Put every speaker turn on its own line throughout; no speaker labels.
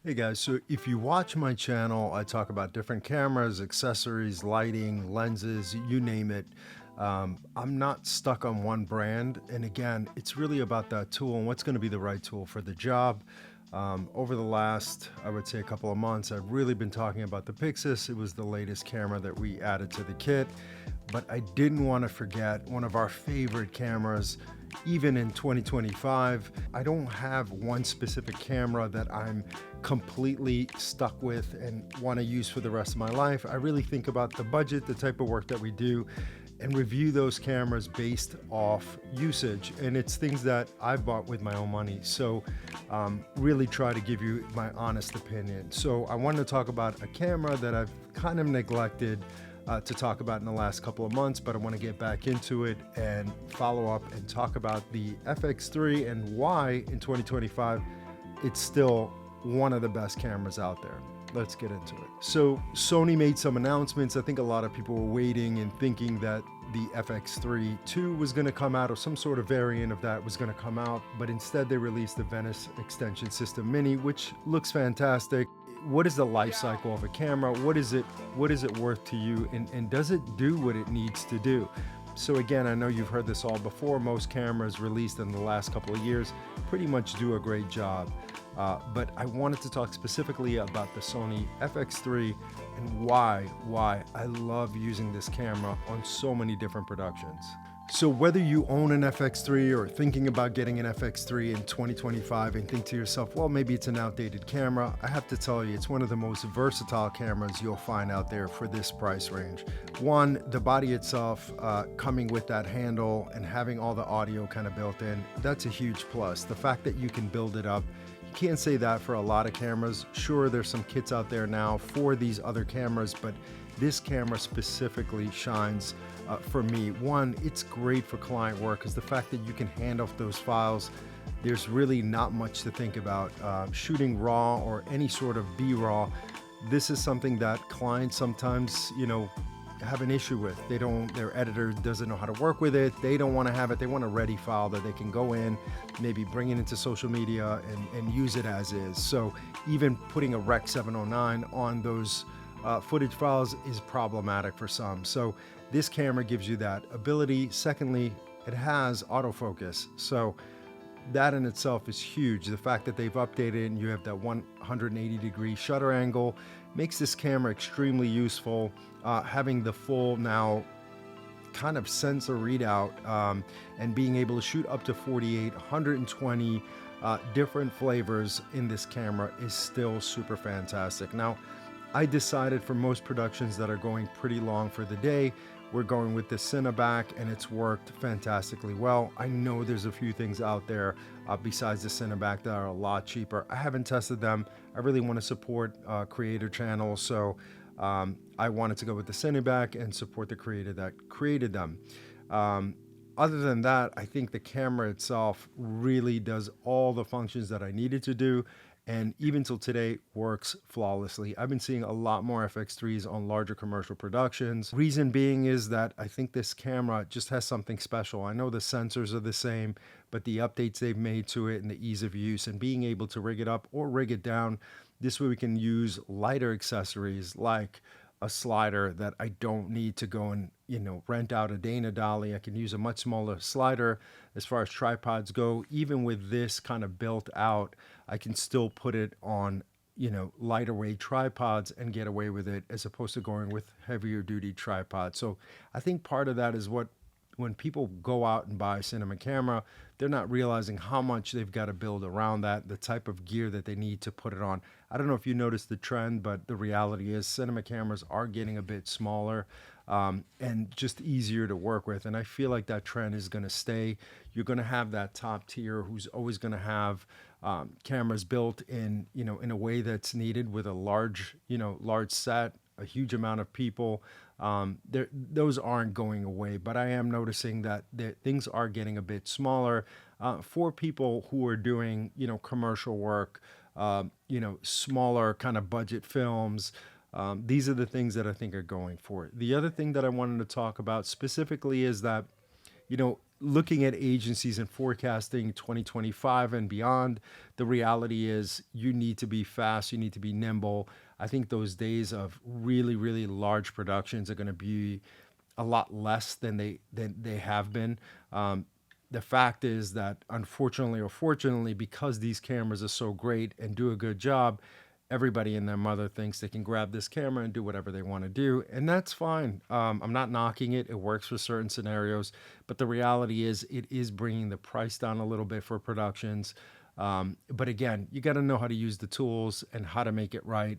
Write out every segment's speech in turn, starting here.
Hey guys, so if you watch my channel, I talk about different cameras, accessories, lighting, lenses, you name it. I'm not stuck on one brand. And again, it's really about that tool and what's going to be the right tool for the job. Over the last, I would say a couple of months, I've really been talking about the Pixis. It was the latest camera that we added to the kit, but I didn't want to forget one of our favorite cameras. Even in 2025, I don't have one specific camera that I'm completely stuck with and want to use for the rest of my life. I really think about the budget, the type of work that we do, and review those cameras based off usage. And it's things that I've bought with my own money. So really try to give you my honest opinion. So I wanted to talk about a camera that I've kind of neglected to talk about in the last couple of months, but I want to get back into it and follow up and talk about the FX3 and why in 2025 it's still one of the best cameras out there. Let's get into it. So Sony made some announcements. I think a lot of people were waiting and thinking that the FX3 2 was going to come out or some sort of variant of that was going to come out, but instead they released the Venice Extension System Mini, which looks fantastic. What is the life cycle of a camera? What is it worth to you? And does it do what it needs to do? So again, I know you've heard this all before. Most cameras released in the last couple of years pretty much do a great job. But I wanted to talk specifically about the Sony FX3 and why I love using this camera on so many different productions. So whether you own an FX3 or thinking about getting an FX3 in 2025 and think to yourself, well, maybe it's an outdated camera, I have to tell you, it's one of the most versatile cameras you'll find out there for this price range. One, the body itself coming with that handle and having all the audio kind of built in, that's a huge plus. The fact that you can build it up, you can't say that for a lot of cameras. Sure, there's some kits out there now for these other cameras, but this camera specifically shines for me. One, it's great for client work because the fact that you can hand off those files, there's really not much to think about. Shooting raw or any sort of B-raw, this is something that clients sometimes, have an issue with. Their editor doesn't know how to work with it. They don't want to have it. They want a ready file that they can go in, maybe bring it into social media and use it as is. So even putting a Rec 709 on those footage files is problematic for some. So this camera gives you that ability. Secondly, it has autofocus. So that in itself is huge. The fact that they've updated and you have that 180-degree shutter angle makes this camera extremely useful. Having the full now kind of sensor readout and being able to shoot up to 48, 120 different flavors in this camera is still super fantastic. Now, I decided for most productions that are going pretty long for the day, we're going with the Cineback, and it's worked fantastically well. I know there's a few things out there besides the Cineback that are a lot cheaper. I haven't tested them. I really want to support creator channels, so I wanted to go with the Cineback and support the creator that created them. Other than that, I think the camera itself really does all the functions that I needed to do, and even till today works flawlessly. I've been seeing a lot more FX3s on larger commercial productions. Reason being is that I think this camera just has something special. I know the sensors are the same, but the updates they've made to it and the ease of use and being able to rig it up or rig it down, this way we can use lighter accessories like a slider that I don't need to go and rent out a Dana Dolly. I can use a much smaller slider. As far as tripods go, even with this kind of built out, I can still put it on lighter weight tripods and get away with it, as opposed to going with heavier duty tripods. So I think part of that is when people go out and buy a cinema camera, they're not realizing how much they've got to build around that, the type of gear that they need to put it on. I don't know if you noticed the trend, but the reality is cinema cameras are getting a bit smaller and just easier to work with. And I feel like that trend is going to stay. You're going to have that top tier who's always going to have cameras built in, in a way that's needed with a large set, a huge amount of people. Those aren't going away, but I am noticing that things are getting a bit smaller for people who are doing, commercial work, smaller kind of budget films. These are the things that I think are going for it. The other thing that I wanted to talk about specifically is that, looking at agencies and forecasting 2025 and beyond, the reality is you need to be fast, you need to be nimble. I think those days of really, really large productions are going to be a lot less than they have been. The fact is that unfortunately or fortunately, because these cameras are so great and do a good job, everybody and their mother thinks they can grab this camera and do whatever they want to do, and that's fine. I'm not knocking it. It works for certain scenarios, but the reality is it is bringing the price down a little bit for productions. But again, you got to know how to use the tools and how to make it right.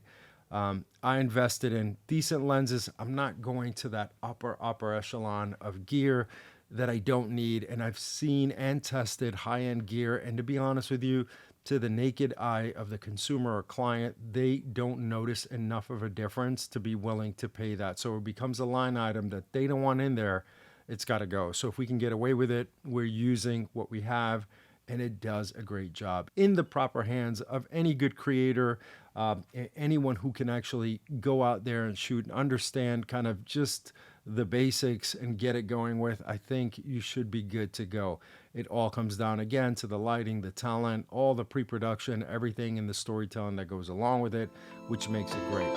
I invested in decent lenses. I'm not going to that upper echelon of gear that I don't need. And I've seen and tested high-end gear. And to be honest with you, to the naked eye of the consumer or client, they don't notice enough of a difference to be willing to pay that. So it becomes a line item that they don't want in there. It's got to go. So if we can get away with it, we're using what we have, and it does a great job in the proper hands of any good creator, anyone who can actually go out there and shoot and understand kind of just the basics and get it going with. I think you should be good to go. It all comes down again to the lighting, the talent, all the pre-production, everything in the storytelling that goes along with it, which makes it great.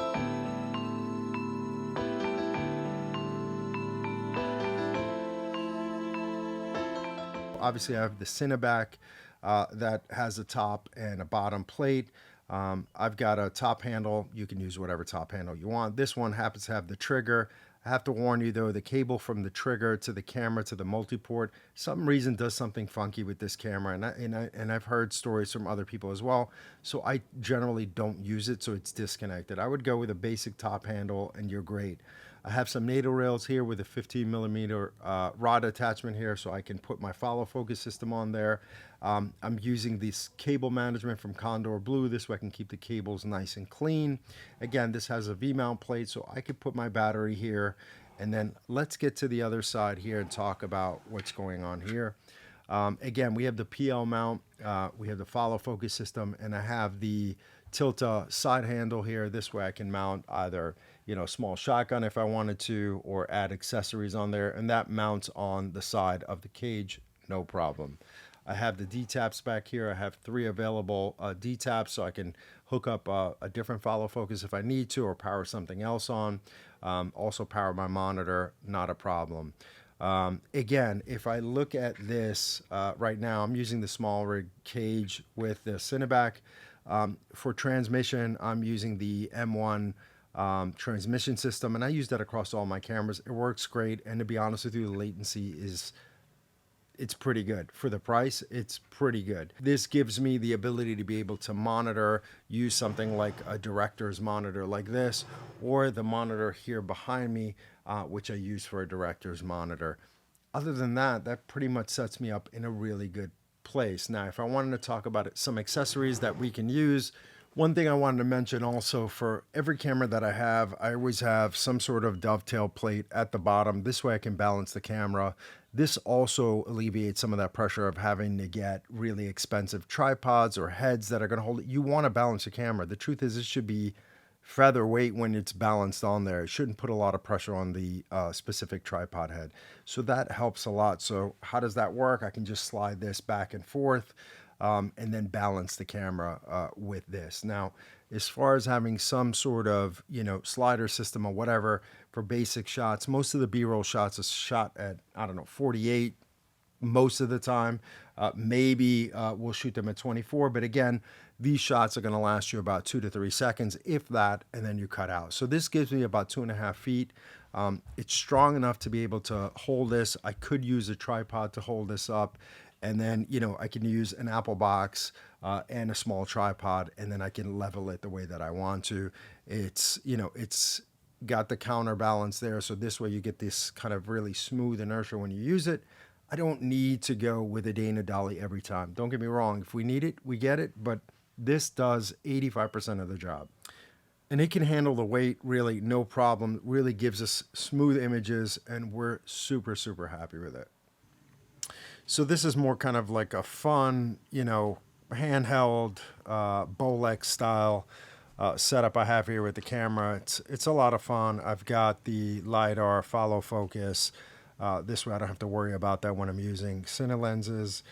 Obviously, I have the Cineback that has a top and a bottom plate. I've got a top handle. You can use whatever top handle you want. This one happens to have the trigger. I have to warn you though, the cable from the trigger to the camera to the multi-port, some reason does something funky with this camera, and I've heard stories from other people as well. So I generally don't use it, so it's disconnected. I would go with a basic top handle, and you're great. I have some NATO rails here with a 15 millimeter rod attachment here, so I can put my follow focus system on there. I'm using this cable management from Condor Blue. This way I can keep the cables nice and clean. Again, this has a V-mount plate, so I could put my battery here. And then let's get to the other side here and talk about what's going on here. Again, we have the PL mount, we have the follow focus system, and I have the Tilta side handle here. This way I can mount either, small shotgun if I wanted to, or add accessories on there, and that mounts on the side of the cage, no problem. I have the D-taps back here. I have 3 available D-taps, so I can hook up a different follow focus if I need to, or power something else on. Also power my monitor, not a problem. Again, if I look at this right now, I'm using the small rig cage with the Cineback. For transmission, I'm using the M1 transmission system, and I use that across all my cameras. It works great, and to be honest with you, the latency it's pretty good. For the price, it's pretty good. This gives me the ability to be able to monitor, use something like a director's monitor like this, or the monitor here behind me, which I use for a director's monitor. Other than that, that pretty much sets me up in a really good place. Now, if I wanted to talk about some accessories that we can use, one thing I wanted to mention also, for every camera that I always have some sort of dovetail plate at the bottom. This way I can balance the camera. This also alleviates some of that pressure of having to get really expensive tripods or heads that are going to hold it. You want to balance your camera. The truth is, it should be featherweight when it's balanced on there. It shouldn't put a lot of pressure on the specific tripod head. So that helps a lot. So how does that work? I can just slide this back and forth. And then balance the camera with this. Now, as far as having some sort of, slider system or whatever for basic shots, most of the B-roll shots are shot at, 48 most of the time. Maybe we'll shoot them at 24, but again, these shots are going to last you about 2 to 3 seconds, if that, and then you cut out. So this gives me about 2.5 feet. It's strong enough to be able to hold this. I could use a tripod to hold this up. And then, I can use an Apple box and a small tripod, and then I can level it the way that I want to. It's got the counterbalance there. So this way you get this kind of really smooth inertia when you use it. I don't need to go with a Dana dolly every time. Don't get me wrong. If we need it, we get it. But this does 85% of the job. And it can handle the weight really no problem. It really gives us smooth images, and we're super, super happy with it. So this is more kind of like a fun, handheld Bolex style setup I have here with the camera. It's a lot of fun. I've got the LiDAR follow focus. This way I don't have to worry about that when I'm using Cine lenses.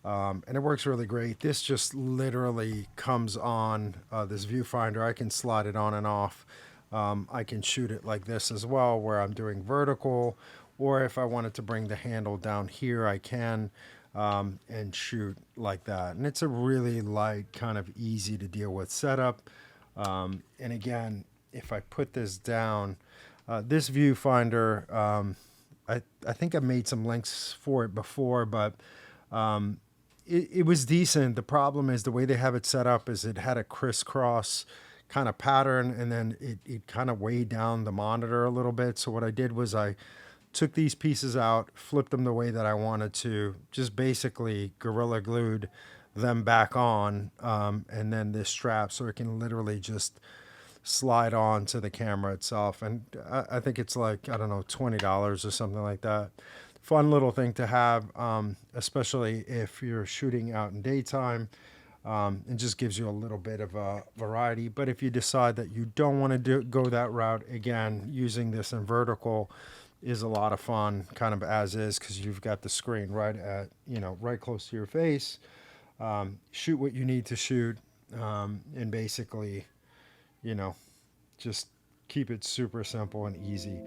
And it works really great. This just literally comes on this viewfinder. I can slide it on and off. I can shoot it like this as well, where I'm doing vertical, or if I wanted to bring the handle down here, I can, and shoot like that. And it's a really light, kind of easy to deal with setup. And again, if I put this down, this viewfinder, I think I made some links for it before, but it was decent. The problem is the way they have it set up is it had a crisscross kind of pattern, and then it kind of weighed down the monitor a little bit. So what I did was I took these pieces out, flipped them the way that I wanted to, just basically Gorilla Glued them back on, and then this strap so it can literally just slide on to the camera itself. And I think it's like, I don't know, $20 or something like that. Fun little thing to have, especially if you're shooting out in daytime. It just gives you a little bit of a variety. But if you decide that you don't want to go that route, again, using this in vertical is a lot of fun, kind of as is, because you've got the screen right at, right close to your face. Shoot what you need to shoot, and basically, just keep it super simple and easy.